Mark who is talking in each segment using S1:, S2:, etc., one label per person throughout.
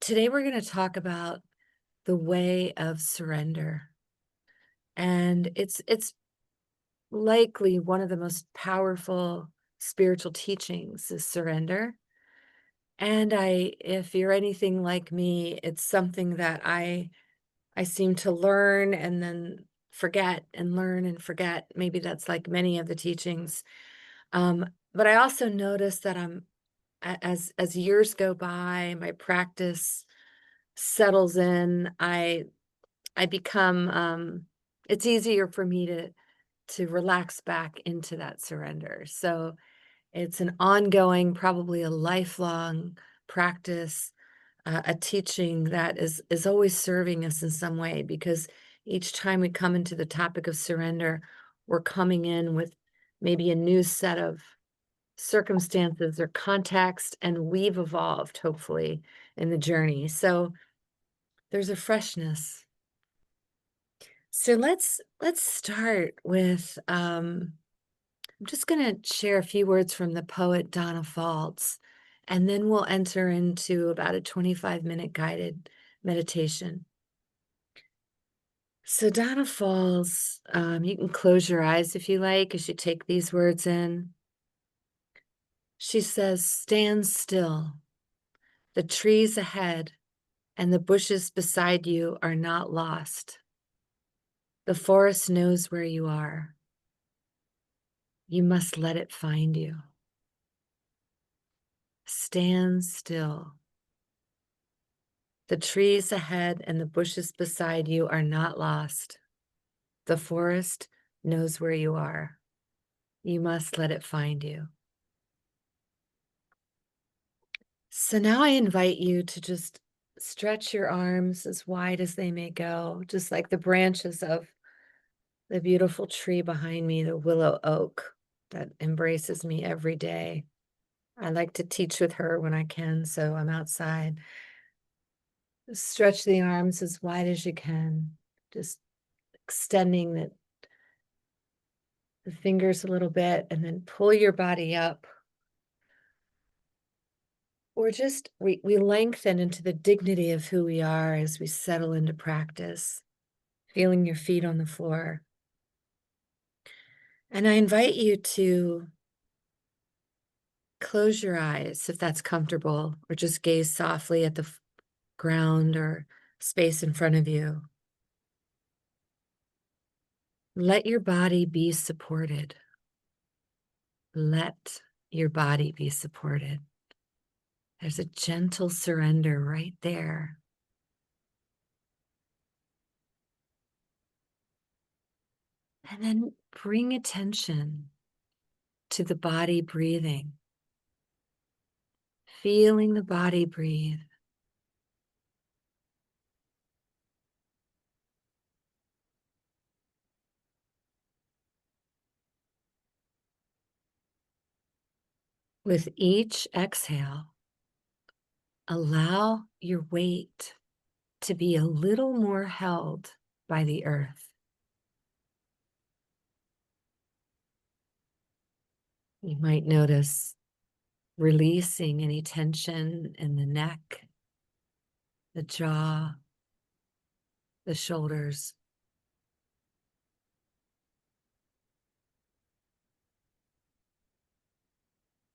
S1: Today we're going to talk about the way of surrender. And it's likely one of the most powerful spiritual teachings is surrender. And if you're anything like me, it's something that I seem to learn and then forget and learn and forget. Maybe that's like many of the teachings. But I also notice that as years go by, my practice settles in. I become it's easier for me to relax back into that surrender. So it's an ongoing, probably a lifelong practice, a teaching that is always serving us in some way, because each time we come into the topic of surrender, we're coming in with maybe a new set of circumstances or context, and we've evolved, hopefully, in the journey. So there's a freshness. So let's start with I'm just going to share a few words from the poet Donna Faults, and then we'll enter into about a 25-minute guided meditation. So Donna Faults, you can close your eyes if you like as you take these words in. She says, "Stand still. The trees ahead and the bushes beside you are not lost. The forest knows where you are. You must let it find you. Stand still. The trees ahead and the bushes beside you are not lost. The forest knows where you are. You must let it find you." So now I invite you to just stretch your arms as wide as they may go, just like the branches of the beautiful tree behind me, the willow oak that embraces me every day. I like to teach with her when I can, so I'm outside. Just stretch the arms as wide as you can, just extending the fingers a little bit, and then pull your body up. Or just we lengthen into the dignity of who we are as we settle into practice, feeling your feet on the floor. And I invite you to close your eyes if that's comfortable, or just gaze softly at the ground or space in front of you. Let your body be supported. Let your body be supported. There's a gentle surrender right there. And then bring attention to the body breathing, feeling the body breathe. With each exhale, allow your weight to be a little more held by the earth. You might notice releasing any tension in the neck, the jaw, the shoulders.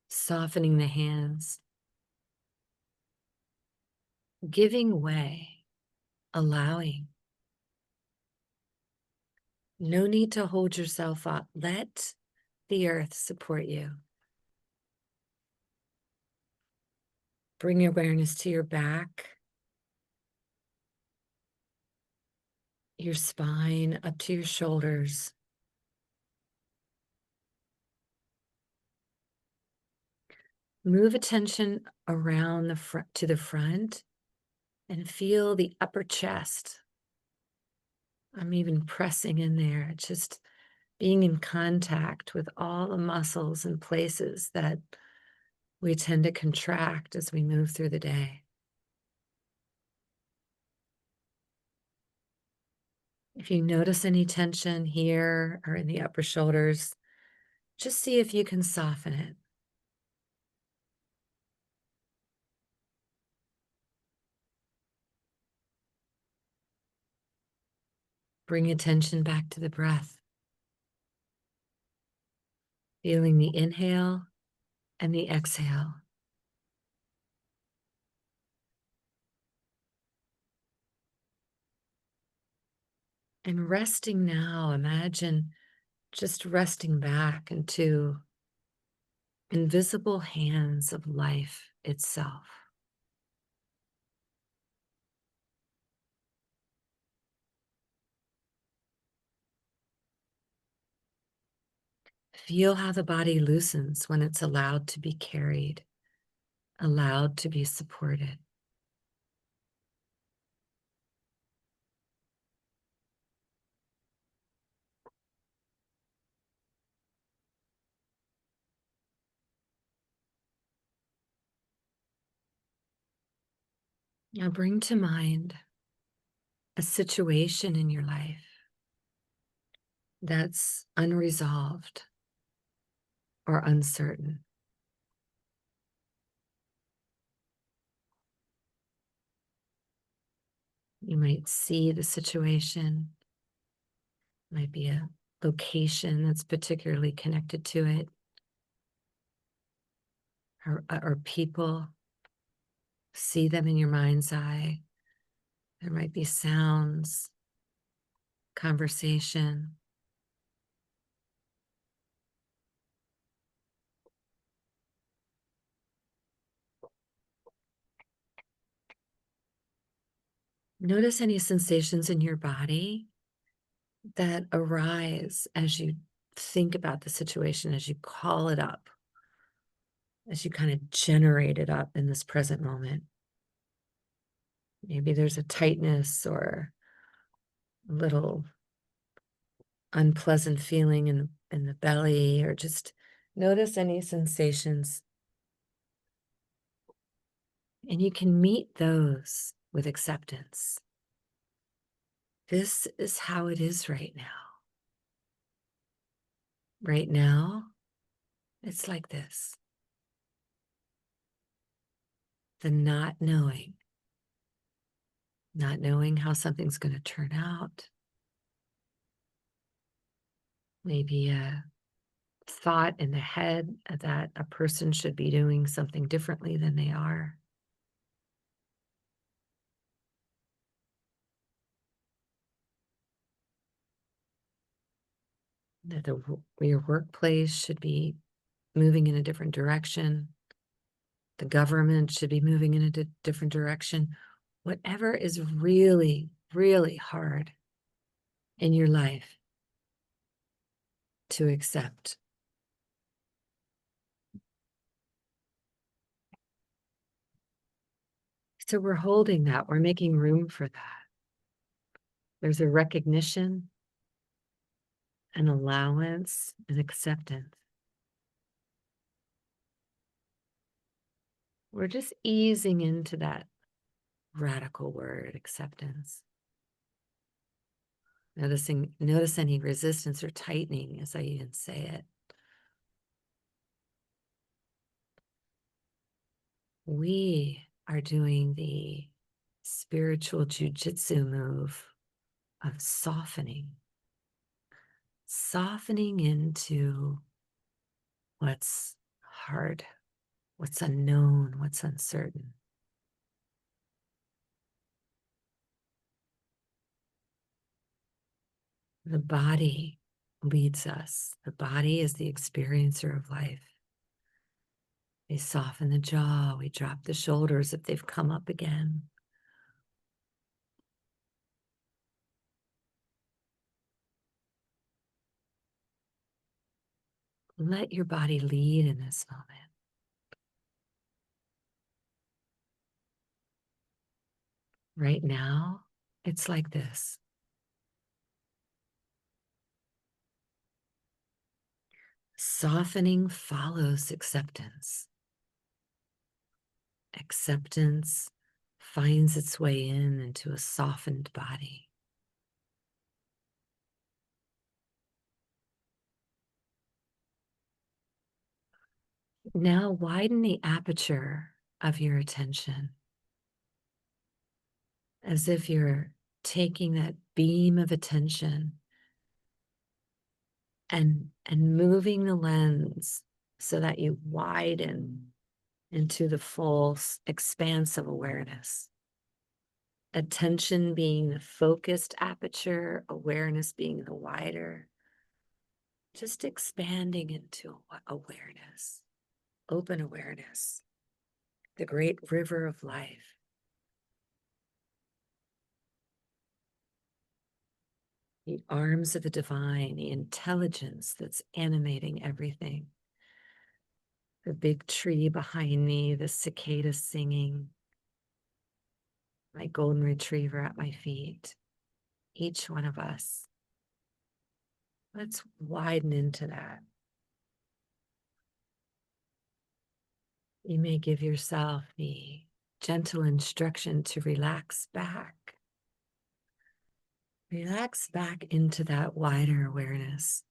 S1: Softening the hands, giving way, allowing. No need to hold yourself up. Let the earth support you. Bring awareness to your back, your spine, up to your shoulders. Move attention around the front to the front and feel the upper chest. I'm even pressing in there, just being in contact with all the muscles and places that we tend to contract as we move through the day. If you notice any tension here or in the upper shoulders, just see if you can soften it. Bring attention back to the breath, feeling the inhale and the exhale. And resting now, imagine just resting back into invisible hands of life itself. Feel how the body loosens when it's allowed to be carried, allowed to be supported. Now bring to mind a situation in your life that's unresolved or uncertain. You might see the situation, might be a location that's particularly connected to it, or people. See them in your mind's eye. There might be sounds, conversation. Notice any sensations in your body that arise as you think about the situation, as you call it up, as you kind of generate it up in this present moment. Maybe there's a tightness or a little unpleasant feeling in the belly, or just notice any sensations. And you can meet those with acceptance. This is how it is right now. Right now, it's like this. The not knowing how something's going to turn out. Maybe a thought in the head that a person should be doing something differently than they are. That your workplace should be moving in a different direction. The government should be moving in a different direction. Whatever is really, really hard in your life to accept. So we're holding that. We're making room for that. There's a recognition, an allowance, an acceptance. We're just easing into that radical word, acceptance. Notice any resistance or tightening as I even say it. We are doing the spiritual jujitsu move of softening into what's hard, what's unknown, what's uncertain. The body leads us. The body is the experiencer of life. We soften the jaw, we drop the shoulders if they've come up again. Let your body lead in this moment. Right now, it's like this. Softening follows acceptance. Acceptance finds its way into a softened body. Now widen the aperture of your attention as if you're taking that beam of attention and moving the lens so that you widen into the full expanse of awareness. Attention being the focused aperture, awareness being the wider, just expanding into awareness, open awareness, the great river of life. The arms of the divine, the intelligence that's animating everything. The big tree behind me, the cicada singing, my golden retriever at my feet, each one of us. Let's widen into that. You may give yourself the gentle instruction to relax back. Relax back into that wider awareness.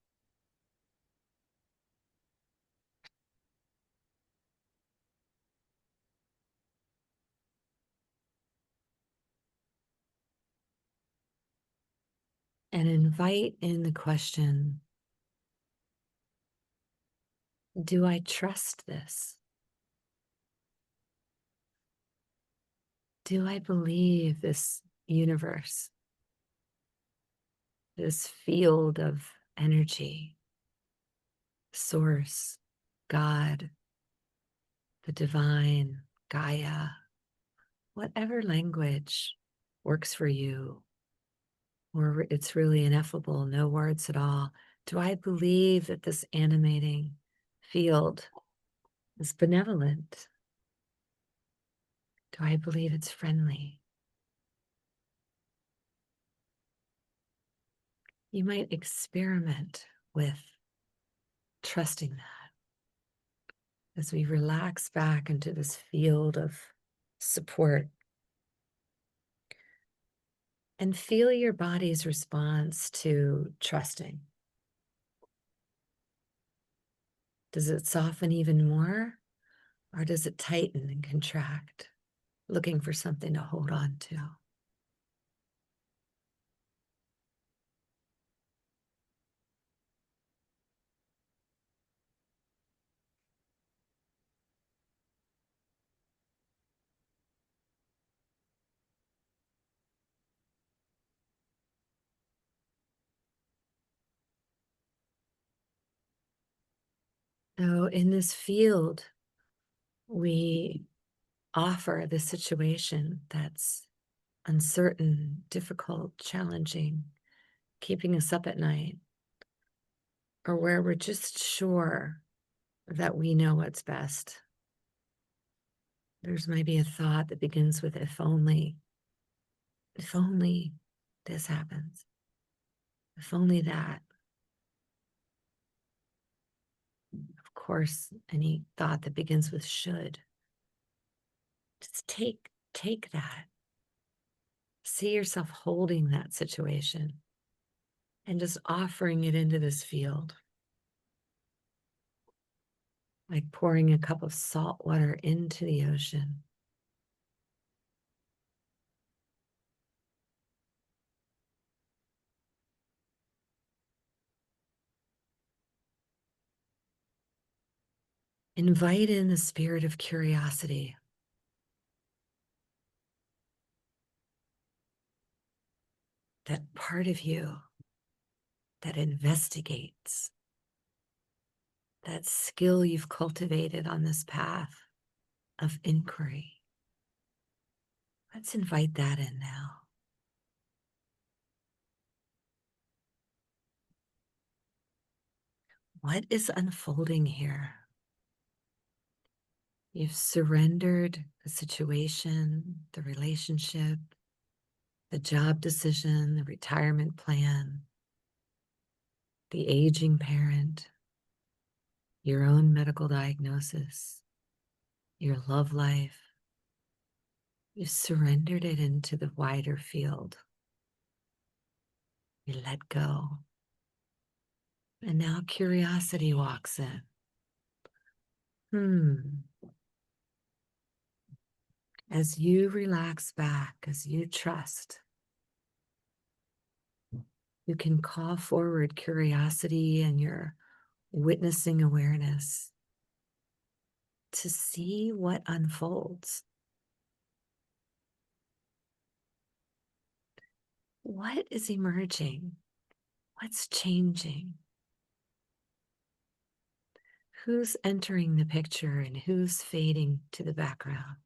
S1: And invite in the question, do I trust this? Do I believe this universe, this field of energy, source, God, the divine, Gaia, whatever language works for you, or it's really ineffable, no words at all. Do I believe that this animating field is benevolent? Do I believe it's friendly? You might experiment with trusting that as we relax back into this field of support and feel your body's response to trusting. Does it soften even more, or does it tighten and contract, looking for something to hold on to? So in this field, we offer the situation that's uncertain, difficult, challenging, keeping us up at night, or where we're just sure that we know what's best. There's maybe a thought that begins with if only this happens, if only that. Of course, any thought that begins with should. Just take that. See yourself holding that situation and just offering it into this field. Like pouring a cup of salt water into the ocean. Invite in the spirit of curiosity. That part of you that investigates, that skill you've cultivated on this path of inquiry. Let's invite that in now. What is unfolding here? You've surrendered the situation, the relationship, the job decision, the retirement plan, the aging parent, your own medical diagnosis, your love life. You've surrendered it into the wider field. You let go. And now curiosity walks in. As you relax back, as you trust, You can call forward curiosity and your witnessing awareness to see what unfolds. What is emerging? What's changing? Who's entering the picture and who's fading to the background?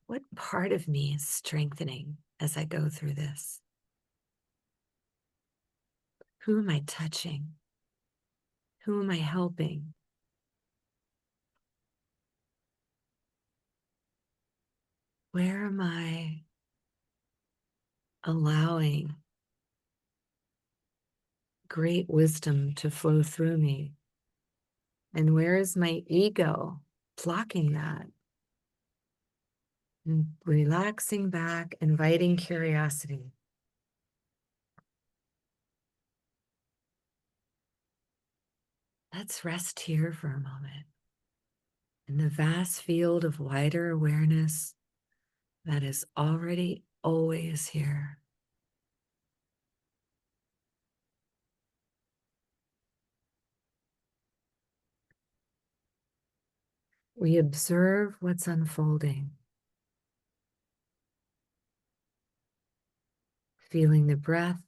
S1: What part of me is strengthening as I go through this? Who am I touching? Who am I helping? Where am I allowing great wisdom to flow through me? And where is my ego blocking that? And relaxing back, inviting curiosity. Let's rest here for a moment in the vast field of wider awareness that is already always here. We observe what's unfolding, feeling the breath,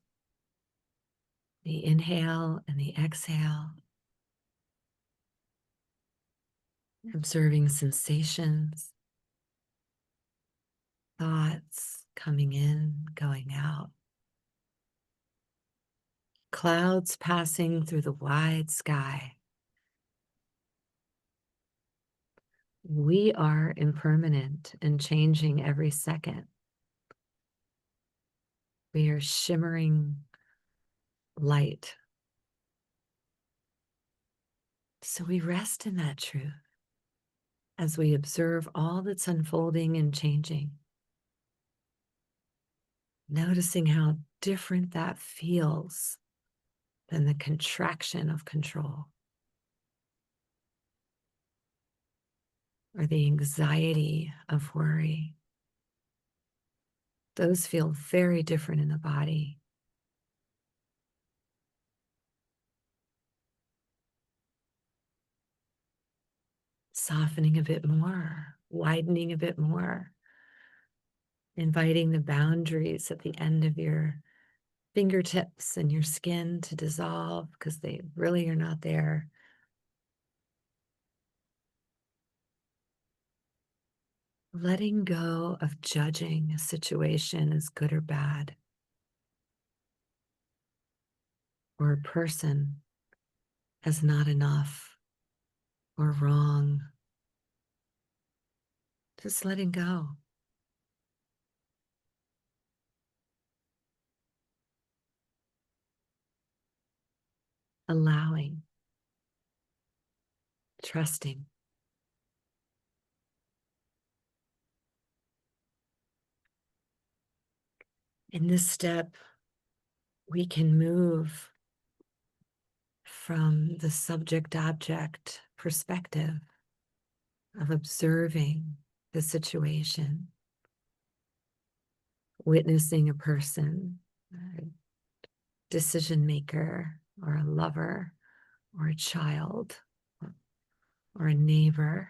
S1: the inhale and the exhale, observing sensations, thoughts coming in, going out, clouds passing through the wide sky. We are impermanent and changing every second. We are shimmering light. So we rest in that truth as we observe all that's unfolding and changing, noticing how different that feels than the contraction of control or the anxiety of worry. Those feel very different in the body. Softening a bit more, widening a bit more, inviting the boundaries at the end of your fingertips and your skin to dissolve because they really are not there. Letting go of judging a situation as good or bad, or a person as not enough or wrong. Just letting go. Allowing, trusting. In this step, we can move from the subject-object perspective of observing the situation, witnessing a person, a decision maker, or a lover, or a child, or a neighbor,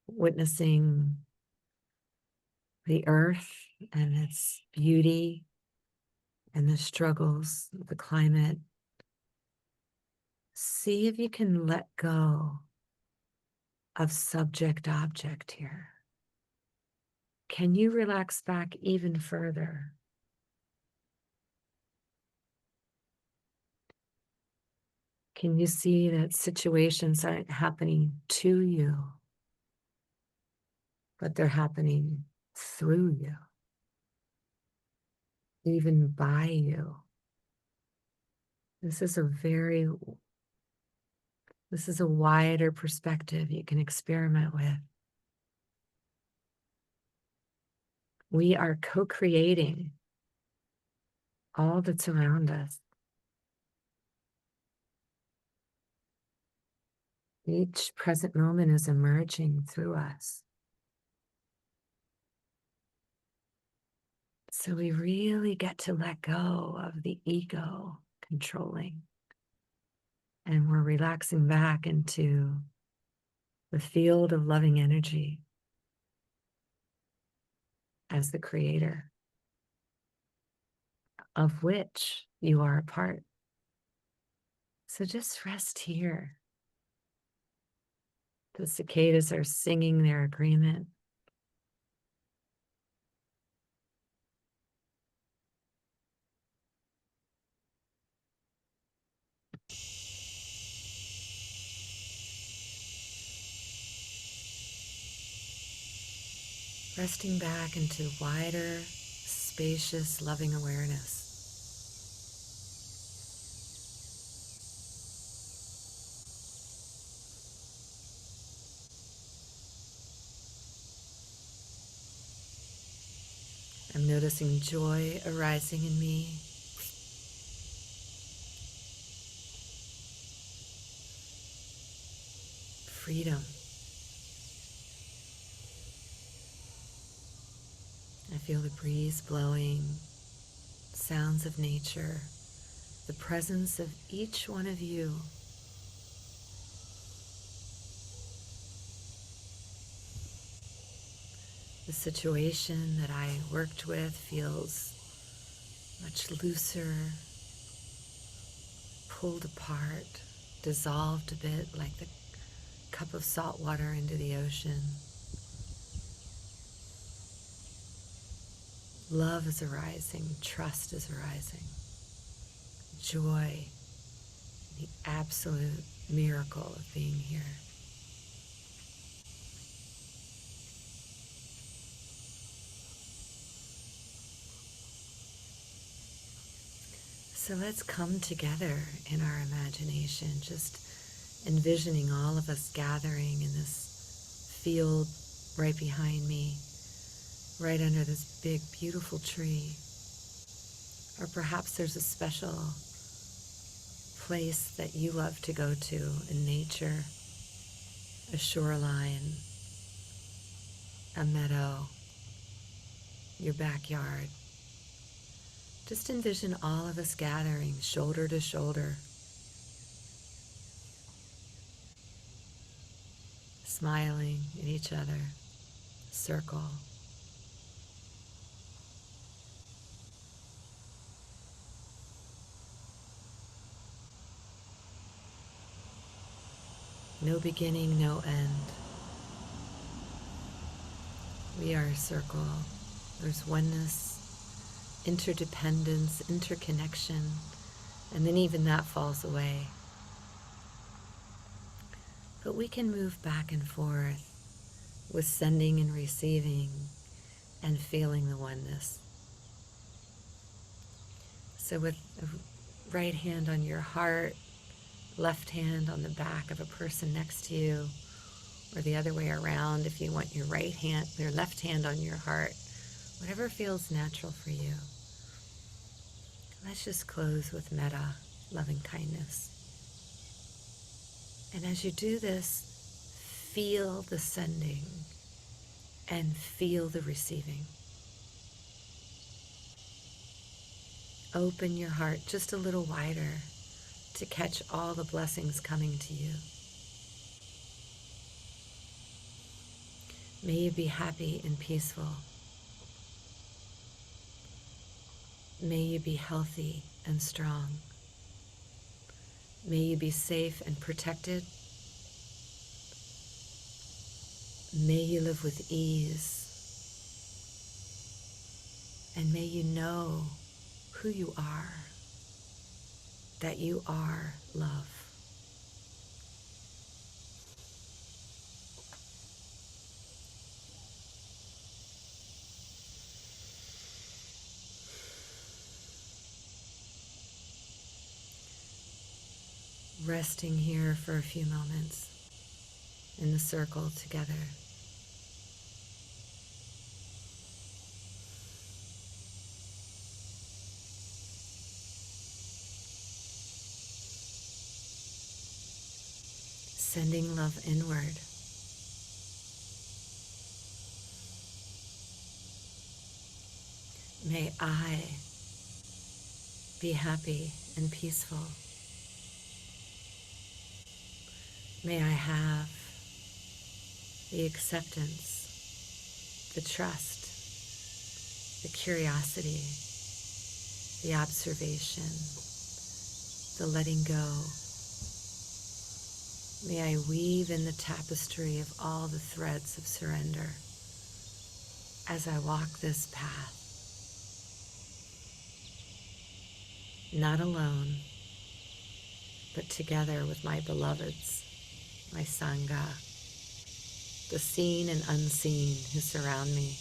S1: witnessing the earth and its beauty and the struggles of the climate. See if you can let go of subject-object here. Can you relax back even further? Can you see that situations aren't happening to you, but they're happening through you, even by you? This is a wider perspective you can experiment with. We are co-creating all that's around us. Each present moment is emerging through us. So we really get to let go of the ego controlling. And we're relaxing back into the field of loving energy as the creator, of which you are a part. So just rest here. The cicadas are singing their agreement. Resting back into wider, spacious, loving awareness. I'm noticing joy arising in me. Freedom. I feel the breeze blowing, sounds of nature, the presence of each one of you. The situation that I worked with feels much looser, pulled apart, dissolved a bit like the cup of salt water into the ocean. Love is arising, trust is arising, joy, the absolute miracle of being here. So let's come together in our imagination, just envisioning all of us gathering in this field right behind me, right under this big, beautiful tree. Or perhaps there's a special place that you love to go to in nature, a shoreline, a meadow, your backyard. Just envision all of us gathering shoulder to shoulder, smiling at each other, circle. No beginning, no end. We are a circle. There's oneness, interdependence, interconnection, and then even that falls away. But we can move back and forth with sending and receiving and feeling the oneness. So with the right hand on your heart, left hand on the back of a person next to you, or the other way around if you want your left hand on your heart, whatever feels natural for you. Let's just close with metta, loving kindness. And as you do this, feel the sending and feel the receiving. Open your heart just a little wider to catch all the blessings coming to you. May you be happy and peaceful. May you be healthy and strong. May you be safe and protected. May you live with ease. And may you know who you are, that you are love. Resting here for a few moments in the circle together. Sending love inward. May I be happy and peaceful. May I have the acceptance, the trust, the curiosity, the observation, the letting go. May I weave in the tapestry of all the threads of surrender as I walk this path, not alone, but together with my beloveds, my Sangha, the seen and unseen who surround me.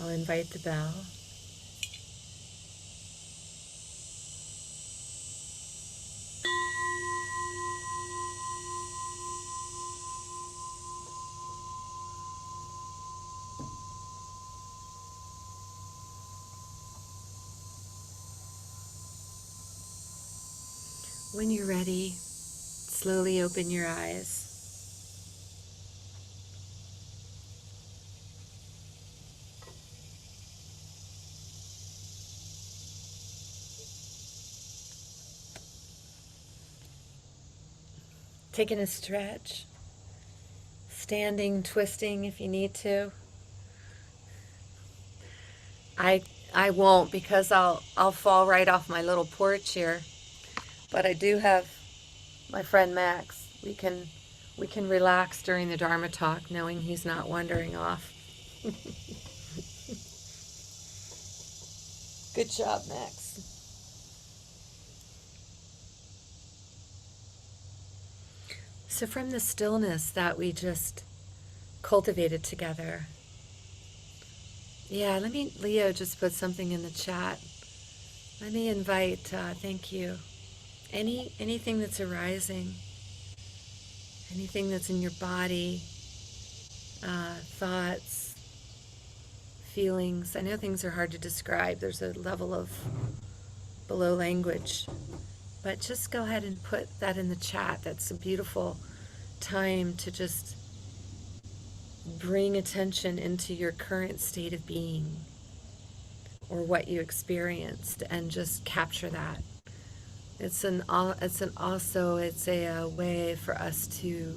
S1: I'll invite the bell. When you're ready, slowly open your eyes. Taking a stretch, standing, twisting if you need to. I won't because I'll fall right off my little porch here. But I do have my friend Max. We can relax during the Dharma talk knowing he's not wandering off. Good job, Max. So from the stillness that we just cultivated together, yeah, Leo just put something in the chat. Let me invite, thank you, anything that's arising, anything that's in your body, thoughts, feelings. I know things are hard to describe. There's a level of below language. But just go ahead and put that in the chat. That's a beautiful time to just bring attention into your current state of being or what you experienced and just capture that. It's a way for us to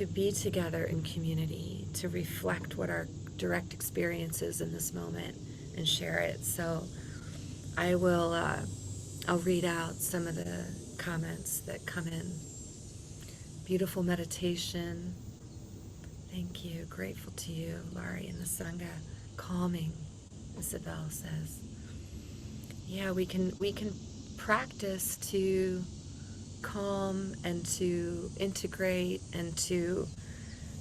S1: be together in community, to reflect what our direct experience is in this moment and share it. So I'll read out some of the comments that come in. Beautiful meditation. Thank you. Grateful to you, Laurie and the Sangha. Calming, Isabel says. Yeah, we can practice to calm and to integrate and to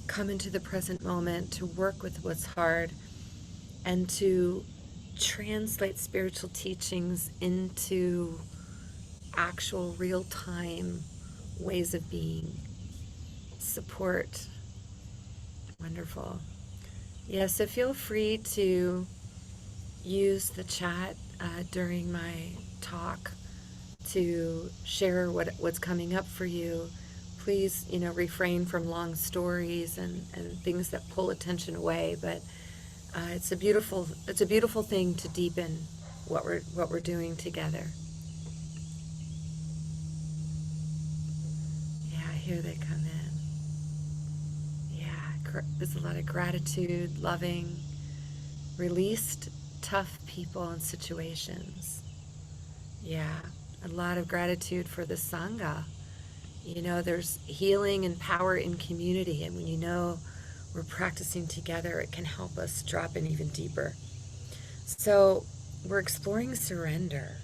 S1: come into the present moment, to work with what's hard, and to translate spiritual teachings into actual real-time ways of being. Support. Wonderful. Yeah, so feel free to use the chat during my talk to share what's coming up for you. Please, refrain from long stories and things that pull attention away, but it's a beautiful thing to deepen what we're doing together. Yeah, here they come in. Yeah, there's a lot of gratitude, loving, released tough people and situations. Yeah, a lot of gratitude for the Sangha. There's healing and power in community, and when we're practicing together, it can help us drop in even deeper. So we're exploring surrender,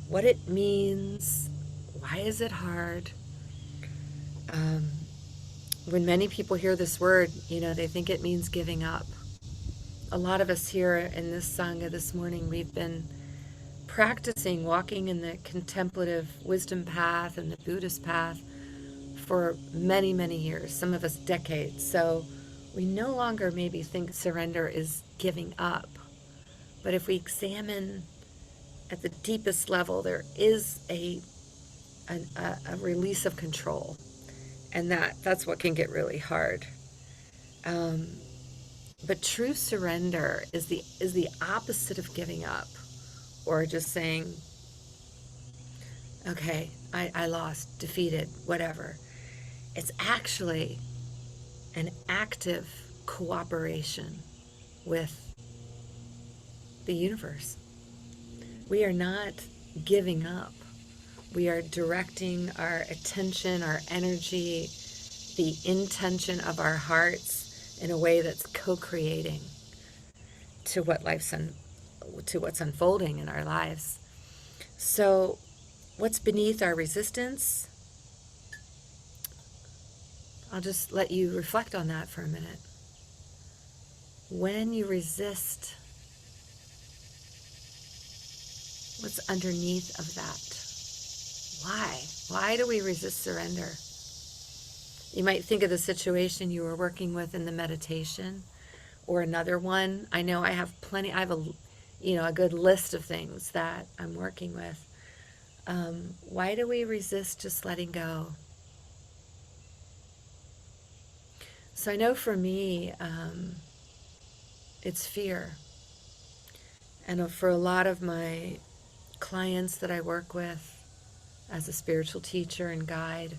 S1: what it means, why is it hard? When many people hear this word, they think it means giving up. A lot of us here in this Sangha this morning, we've been practicing walking in the contemplative wisdom path and the Buddhist path for many, many years, some of us decades. So we no longer maybe think surrender is giving up. But if we examine at the deepest level, there is a release of control. And that's what can get really hard. Um, but true surrender is the opposite of giving up, or just saying, okay, I lost, defeated, whatever. It's actually an active cooperation with the universe. We are not giving up. We are directing our attention, our energy, the intention of our hearts in a way that's co-creating to to what's unfolding in our lives. So, what's beneath our resistance? I'll just let you reflect on that for a minute. When you resist, what's underneath of that? Why? Why do we resist surrender? You might think of the situation you were working with in the meditation, or another one. I know I have a good list of things that I'm working with. Why do we resist just letting go? So I know for me, it's fear. And for a lot of my clients that I work with as a spiritual teacher and guide,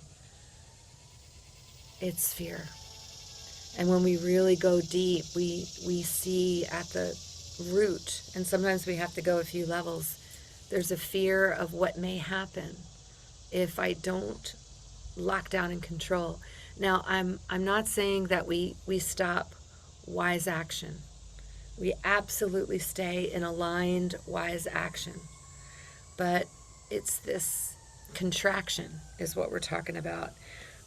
S1: it's fear. And when we really go deep, we see at the root, and sometimes we have to go a few levels, there's a fear of what may happen if I don't lock down and control. Now, I'm not saying that we stop wise action. We absolutely stay in aligned wise action. But it's this contraction is what we're talking about.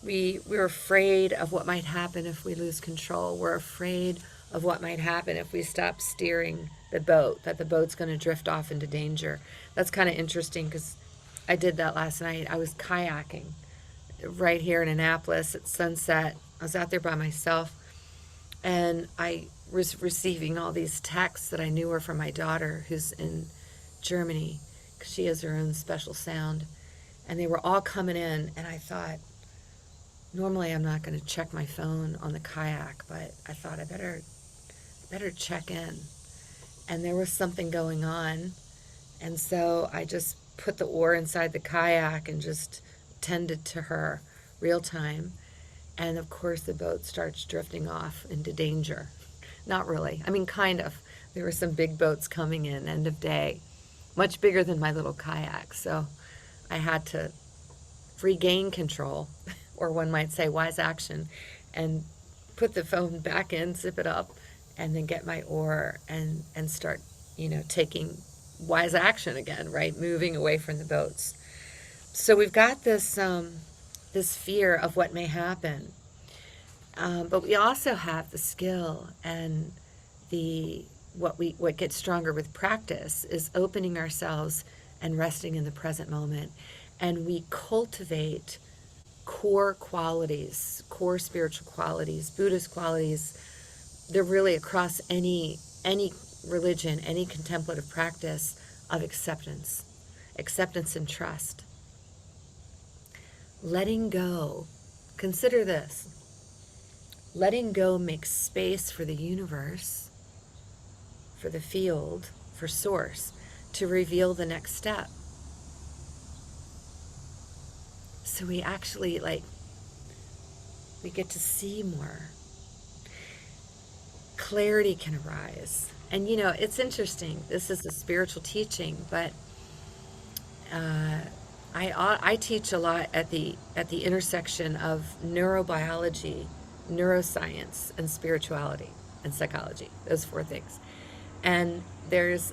S1: We're afraid of what might happen if we lose control. We're afraid of what might happen if we stop steering the boat, that the boat's going to drift off into danger. That's kind of interesting because I did that last night. I was kayaking right here in Annapolis at sunset. I was out there by myself, and I was receiving all these texts that I knew were from my daughter who's in Germany, because she has her own special sound. And they were all coming in, and I thought, normally I'm not going to check my phone on the kayak, but I thought I better check in. And there was something going on, and so I just put the oar inside the kayak and just tended to her real time. And of course the boat starts drifting off into danger. Not really. I mean, kind of. There were some big boats coming in, end of day, much bigger than my little kayak. So I had to regain control, or one might say wise action, and put the phone back in, zip it up, and then get my oar and start, taking wise action again, right? Moving away from the boats. So we've got this fear of what may happen. But we also have the skill, and what gets stronger with practice is opening ourselves and resting in the present moment. And we cultivate core qualities, core spiritual qualities, Buddhist qualities. They're really across any religion, any contemplative practice of acceptance and trust. Letting go. Consider this. Letting go makes space for the universe, for the field, for source, to reveal the next step. So we actually, we get to see more. Clarity can arise. And it's interesting. This is a spiritual teaching, but I teach a lot at the intersection of neurobiology, neuroscience, and spirituality and psychology. Those four things. And there's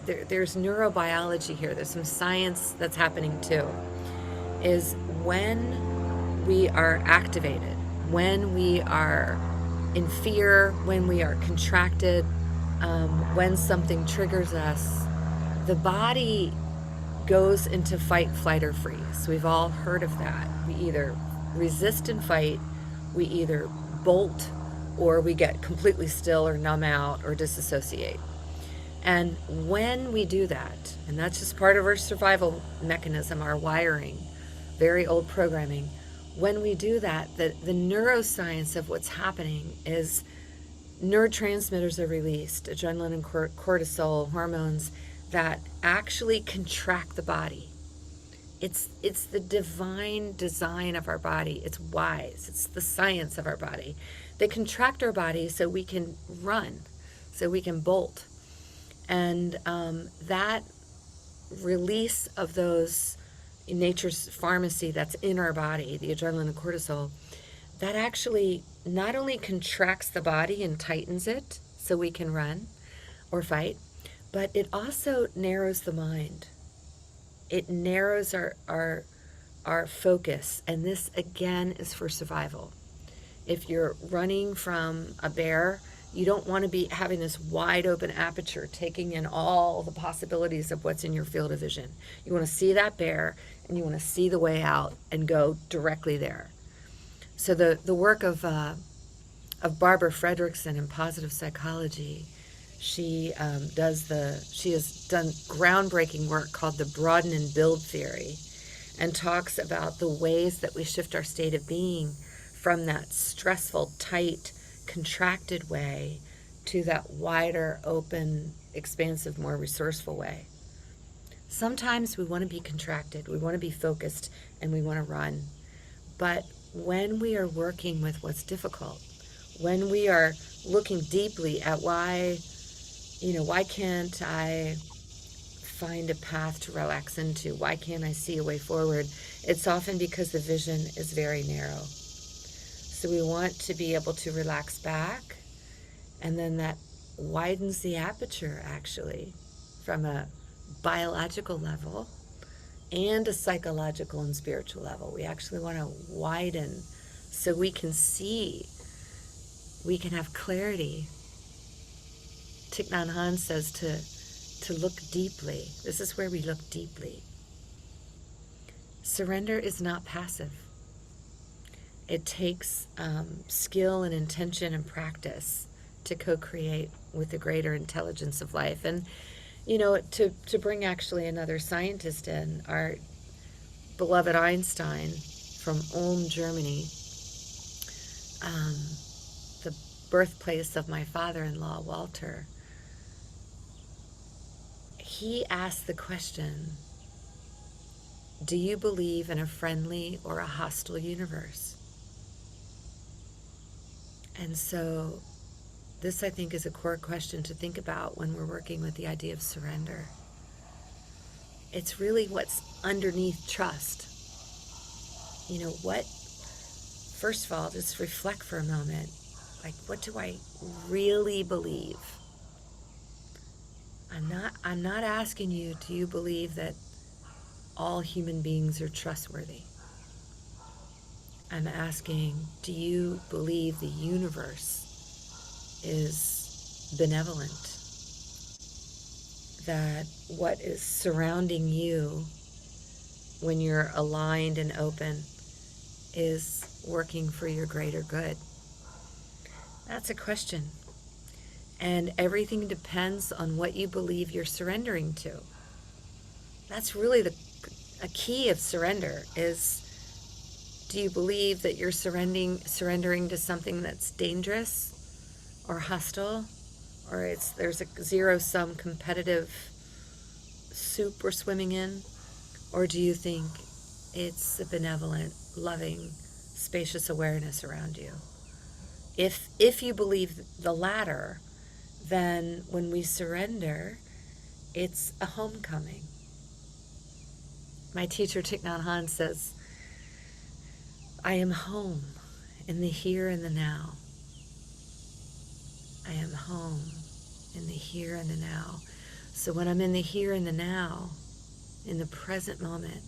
S1: neurobiology here. There's some science that's happening too. Is when we are activated, when we are in fear, when we are contracted, when something triggers us, the body goes into fight, flight, or freeze. We've all heard of that. We either resist and fight, we either bolt, or we get completely still or numb out or disassociate. And when we do that, and that's just part of our survival mechanism, our wiring, very old programming, when we do that, the neuroscience of what's happening is neurotransmitters are released, adrenaline and cortisol hormones that actually contract the body. It's the divine design of our body. It's wise. It's the science of our body. They contract our body so we can run, so we can bolt. And that release of those nature's pharmacy that's in our body, the adrenaline and cortisol, that actually not only contracts the body and tightens it so we can run or fight, but it also narrows the mind. It narrows our focus. And this, again, is for survival. If you're running from a bear, you don't want to be having this wide open aperture, taking in all the possibilities of what's in your field of vision. You want to see that bear, and you want to see the way out and go directly there. So the work of Barbara Fredrickson in positive psychology, she has done groundbreaking work called the broaden and build theory, and talks about the ways that we shift our state of being from that stressful, tight, contracted way to that wider, open, expansive, more resourceful way. Sometimes we want to be contracted, we want to be focused, and we want to run. But when we are working with what's difficult, when we are looking deeply at why can't I find a path to relax into? Why can't I see a way forward? It's often because the vision is very narrow. So we want to be able to relax back, and then that widens the aperture, actually, from a biological level and a psychological and spiritual level. We actually want to widen so we can see, we can have clarity. Thich Nhat Hanh says to look deeply. This is where we look deeply. Surrender is not passive. It takes skill and intention and practice to co-create with the greater intelligence of life. And, to bring actually another scientist in, our beloved Einstein from Ulm, Germany, the birthplace of my father-in-law, Walter, he asked the question, do you believe in a friendly or a hostile universe? And so this, I think, is a core question to think about when we're working with the idea of surrender. It's really what's underneath trust. First of all, just reflect for a moment. Like, what do I really believe? I'm not asking you, do you believe that all human beings are trustworthy? I'm asking, do you believe the universe is benevolent? That what is surrounding you when you're aligned and open is working for your greater good? That's a question. And everything depends on what you believe you're surrendering to. That's really a key of surrender is, do you believe that you're surrendering to something that's dangerous or hostile, or there's a zero-sum competitive soup we're swimming in? Or do you think it's a benevolent, loving, spacious awareness around you? If you believe the latter, then when we surrender, it's a homecoming. My teacher, Thich Nhat Hanh, says, I am home in the here and the now. I am home in the here and the now. So when I'm in the here and the now, in the present moment,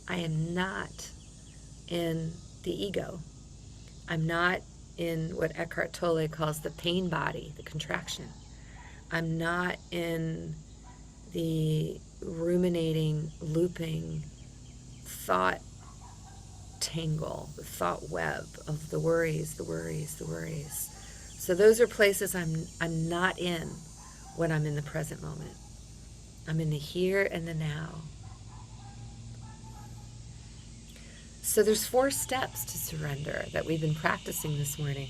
S1: I am not in the ego. I'm not in what Eckhart Tolle calls the pain body, the contraction. I'm not in the ruminating, looping thought tangle, the thought web of the worries, the worries, the worries. So those are places I'm not in when I'm in the present moment. I'm in the here and the now. So there's 4 steps to surrender that we've been practicing this morning.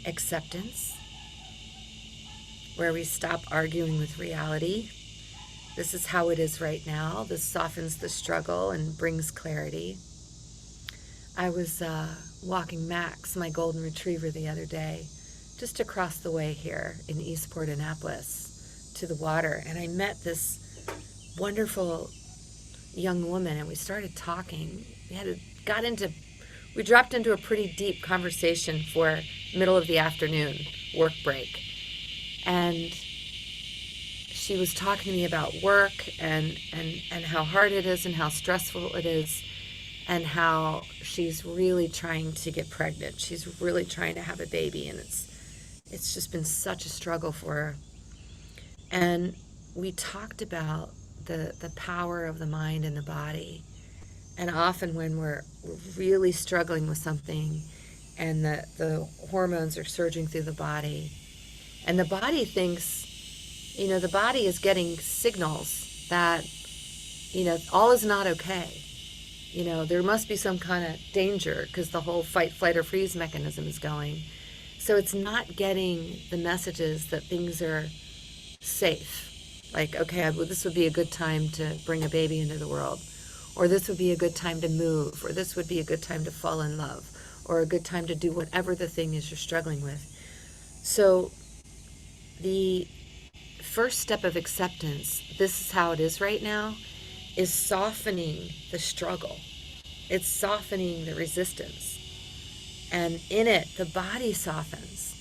S1: Acceptance, where we stop arguing with reality. This is how it is right now. This softens the struggle and brings clarity. I was walking Max, my golden retriever, the other day, just across the way here in Eastport, Annapolis, to the water. And I met this wonderful young woman, and we started talking. We dropped into a pretty deep conversation for middle of the afternoon work break. And she was talking to me about work and how hard it is and how stressful it is and how she's really trying to get pregnant. She's really trying to have a baby, and it's just been such a struggle for her. And we talked about the power of the mind and the body. And often when we're really struggling with something and the hormones are surging through the body, and the body thinks, the body is getting signals that, all is not okay. There must be some kind of danger because the whole fight, flight, or freeze mechanism is going. So it's not getting the messages that things are safe. Like, okay, this would be a good time to bring a baby into the world, or this would be a good time to move, or this would be a good time to fall in love, or a good time to do whatever the thing is you're struggling with. So the first step of acceptance, this is how it is right now, is softening the struggle. It's softening the resistance. And in it, the body softens.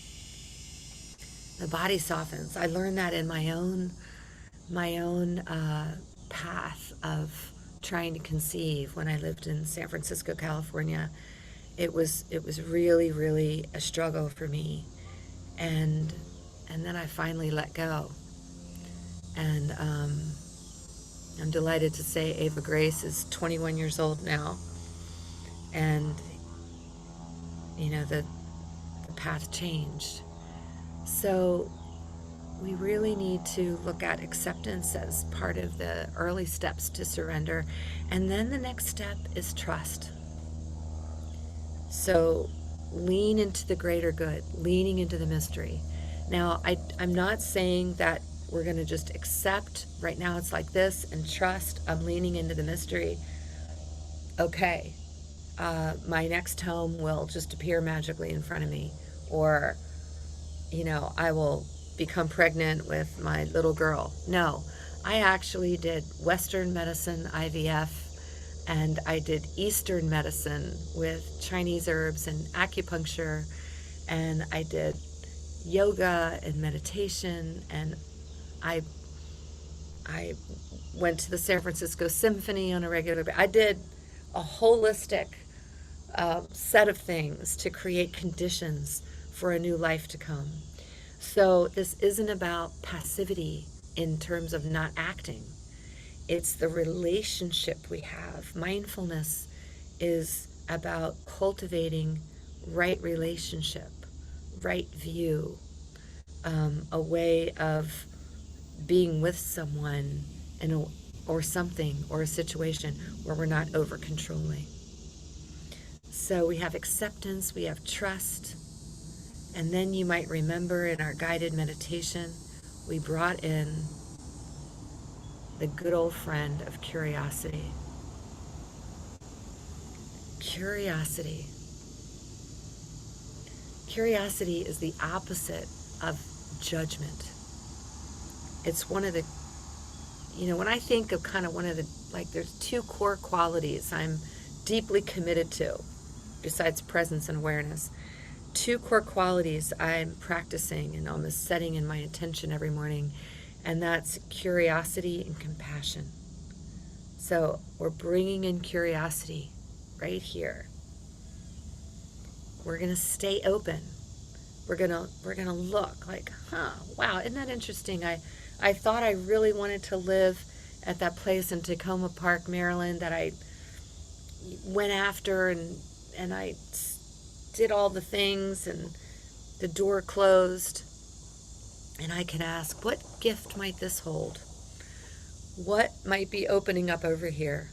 S1: The body softens. I learned that in my own path of trying to conceive when I lived in San Francisco, California. It was really, really a struggle for me. And then I finally let go. And I'm delighted to say Ava Grace is 21 years old now. And, the path changed. So we really need to look at acceptance as part of the early steps to surrender. And then the next step is trust. So lean into the greater good, leaning into the mystery. Now, I'm not saying that we're going to just accept, right now it's like this, and trust, I'm leaning into the mystery. Okay, my next home will just appear magically in front of me. Or, I will become pregnant with my little girl. No, I actually did Western medicine, IVF, and I did Eastern medicine with Chinese herbs and acupuncture, and I did yoga and meditation, and I went to the San Francisco Symphony on a regular basis. I did a holistic set of things to create conditions for a new life to come. So this isn't about passivity in terms of not acting. It's the relationship we have. Mindfulness is about cultivating right relationship, right view, a way of being with someone or something or a situation where we're not over controlling. So we have acceptance, we have trust, and then you might remember in our guided meditation, we brought in the good old friend of curiosity. Curiosity. Curiosity is the opposite of judgment. It's one of the, when I think of kind of one of the, there's 2 core qualities I'm deeply committed to, besides presence and awareness. 2 core qualities I'm practicing and almost setting in my attention every morning, and that's curiosity and compassion. So we're bringing in curiosity right here. We're going to stay open. We're going to look like, wow, isn't that interesting? I thought I really wanted to live at that place in Tacoma Park, Maryland, that I went after, and I did all the things, and the door closed. And I can ask, what gift might this hold? What might be opening up over here?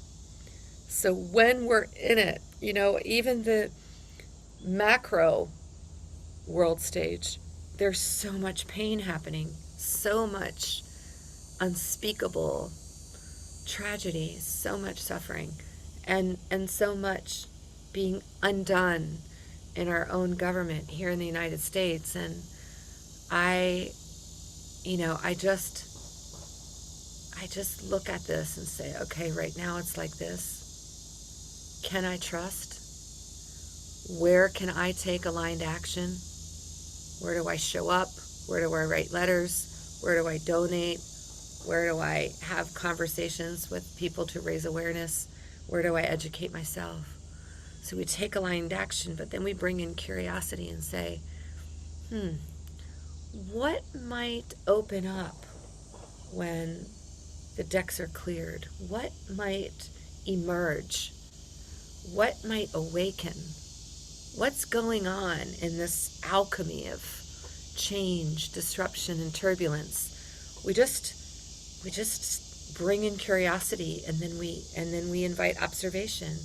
S1: So when we're in it, even the macro world stage, there's so much pain happening, so much unspeakable tragedy, so much suffering, and so much being undone in our own government here in the United States. And I just look at this and say, okay, right now it's like this. Can I trust? Where can I take aligned action? Where do I show up? Where do I write letters? Where do I donate? Where do I have conversations with people to raise awareness? Where do I educate myself? So we take aligned action, but then we bring in curiosity and say, what might open up when the decks are cleared? What might emerge? What might awaken? What's going on in this alchemy of change, disruption, and turbulence? We just bring in curiosity, and then we invite observation.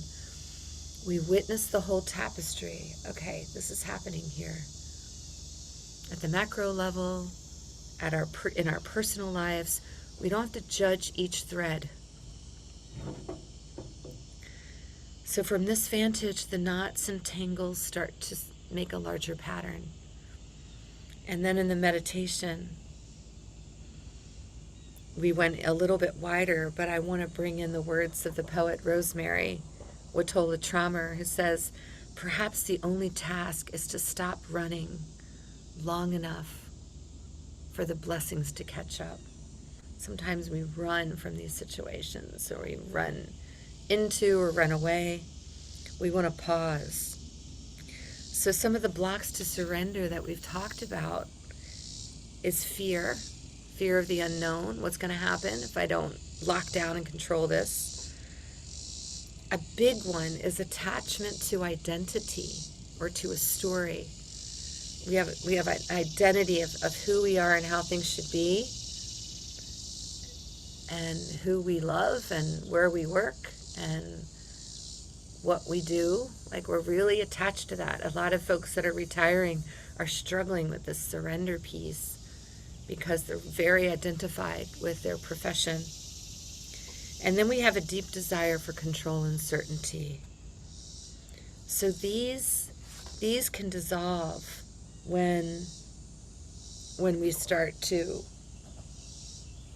S1: We witness the whole tapestry. Okay, this is happening here. At the macro level, in our personal lives, we don't have to judge each thread. So from this vantage, the knots and tangles start to make a larger pattern. And then in the meditation, we went a little bit wider, but I want to bring in the words of the poet Rosemary Watola Traumer, who says, perhaps the only task is to stop running long enough for the blessings to catch up. Sometimes we run from these situations, or we run into or run away. We want to pause. So some of the blocks to surrender that we've talked about is fear of the unknown. What's going to happen if I don't lock down and control this? A big one is attachment to identity or to a story. We have an identity of who we are and how things should be, and who we love and where we work and what we do. Like, we're really attached to that. A lot of folks that are retiring are struggling with this surrender piece because they're very identified with their profession. And then we have a deep desire for control and certainty. So these can dissolve when we start to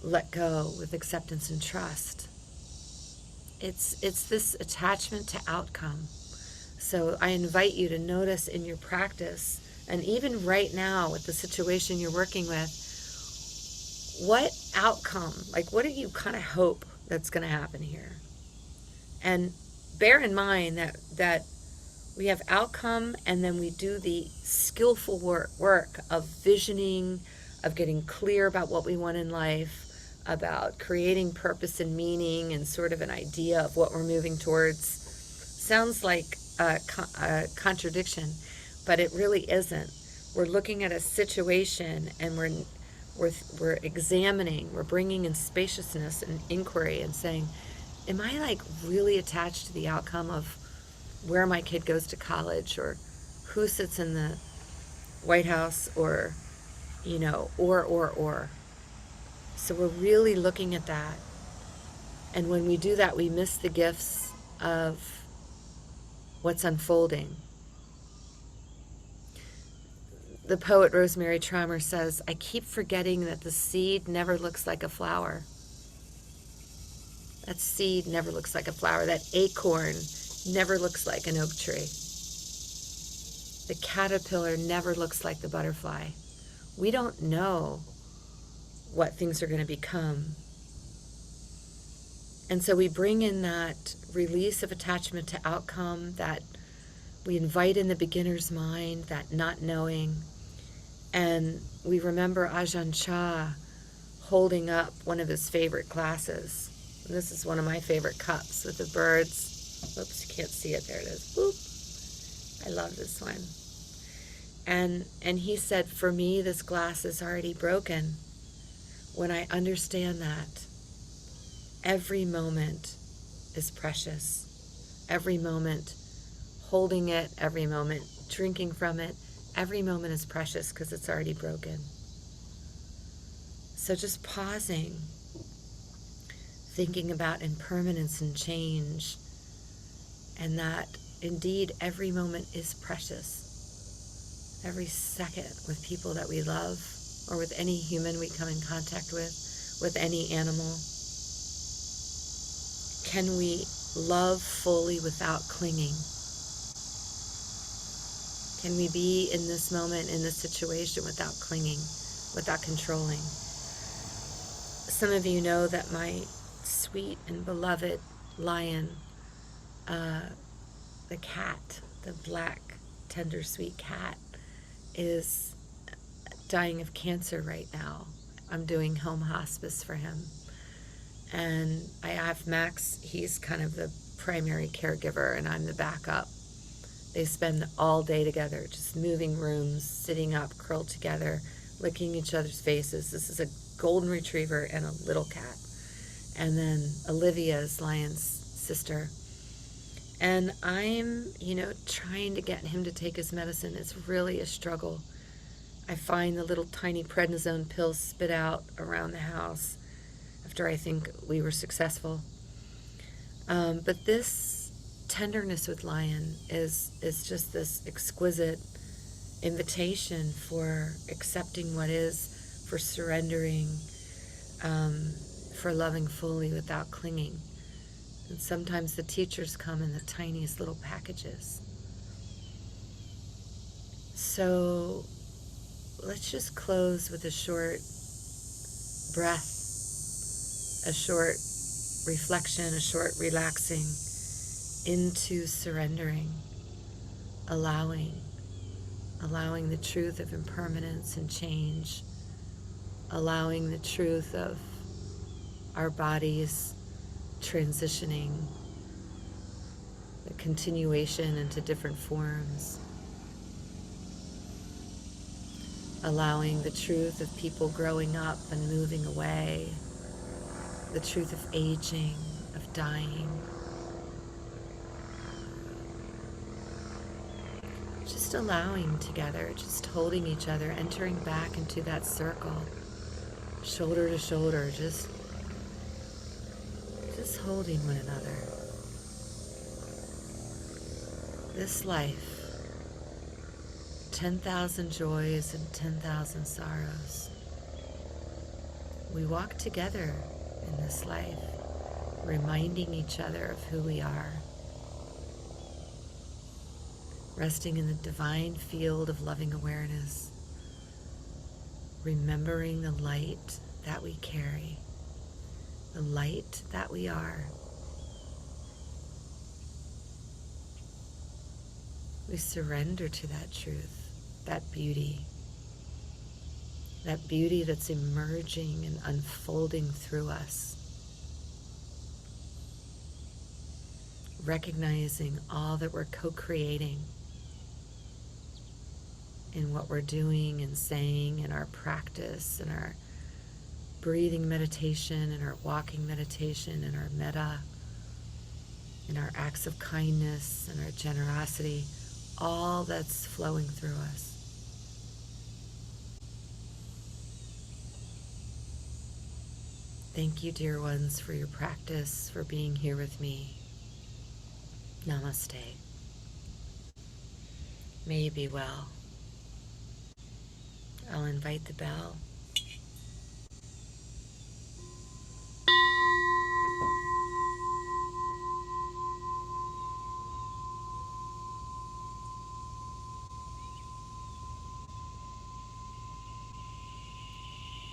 S1: let go with acceptance and trust. It's this attachment to outcome. So I invite you to notice in your practice, and even right now with the situation you're working with, what outcome, like what do you kind of hope that's going to happen here? And bear in mind that we have outcome, and then we do the skillful work of visioning, of getting clear about what we want in life, about creating purpose and meaning and sort of an idea of what we're moving towards. Sounds like a contradiction, but it really isn't. We're looking at a situation, and we're examining, we're bringing in spaciousness and inquiry and saying, am I like really attached to the outcome of where my kid goes to college, or who sits in the White House, or, or. So we're really looking at that. And when we do that, we miss the gifts of what's unfolding. The poet Rosemary Traumer says, I keep forgetting that the seed never looks like a flower. That seed never looks like a flower. That acorn never looks like an oak tree. The caterpillar never looks like the butterfly. We don't know what things are going to become. And so we bring in that release of attachment to outcome, that we invite in the beginner's mind, that not knowing. And we remember Ajahn Chah holding up one of his favorite glasses. And this is one of my favorite cups with the birds. Oops, you can't see it. There it is. Boop. I love this one. And he said, for me, this glass is already broken. When I understand that, every moment is precious. Every moment holding it, every moment drinking from it, every moment is precious because it's already broken. So just pausing, thinking about impermanence and change, and that indeed every moment is precious. Every second with people that we love, or with any human we come in contact with any animal. Can we love fully without clinging? Can we be in this moment, in this situation, without clinging, without controlling? Some of you know that my sweet and beloved lion, the cat, the black, tender, sweet cat, is dying of cancer right now. I'm doing home hospice for him. And I have Max, he's kind of the primary caregiver, and I'm the backup. They spend all day together, just moving rooms, sitting up, curled together, licking each other's faces. This is a golden retriever and a little cat. And then Olivia is Lion's sister. And I'm, trying to get him to take his medicine. It's really a struggle. I find the little tiny prednisone pills spit out around the house after I think we were successful. But this tenderness with Lion is just this exquisite invitation for accepting what is, for surrendering, for loving fully without clinging. And sometimes the teachers come in the tiniest little packages. So let's just close with a short breath, a short reflection, a short relaxing into surrendering, allowing the truth of impermanence and change, allowing the truth of our bodies transitioning, the continuation into different forms, allowing the truth of people growing up and moving away, the truth of aging, of dying. Just allowing together, just holding each other, entering back into that circle, shoulder to shoulder, just holding one another. This life, 10,000 joys and 10,000 sorrows. We walk together in this life, reminding each other of who we are, resting in the divine field of loving awareness, remembering the light that we carry, the light that we are. We surrender to that truth, that beauty that's emerging and unfolding through us. Recognizing all that we're co-creating in what we're doing and saying in our practice, in our breathing meditation, in our walking meditation, in our metta, in our acts of kindness and our generosity, all that's flowing through us. Thank you, dear ones, for your practice, for being here with me. Namaste. May you be well. I'll invite the bell.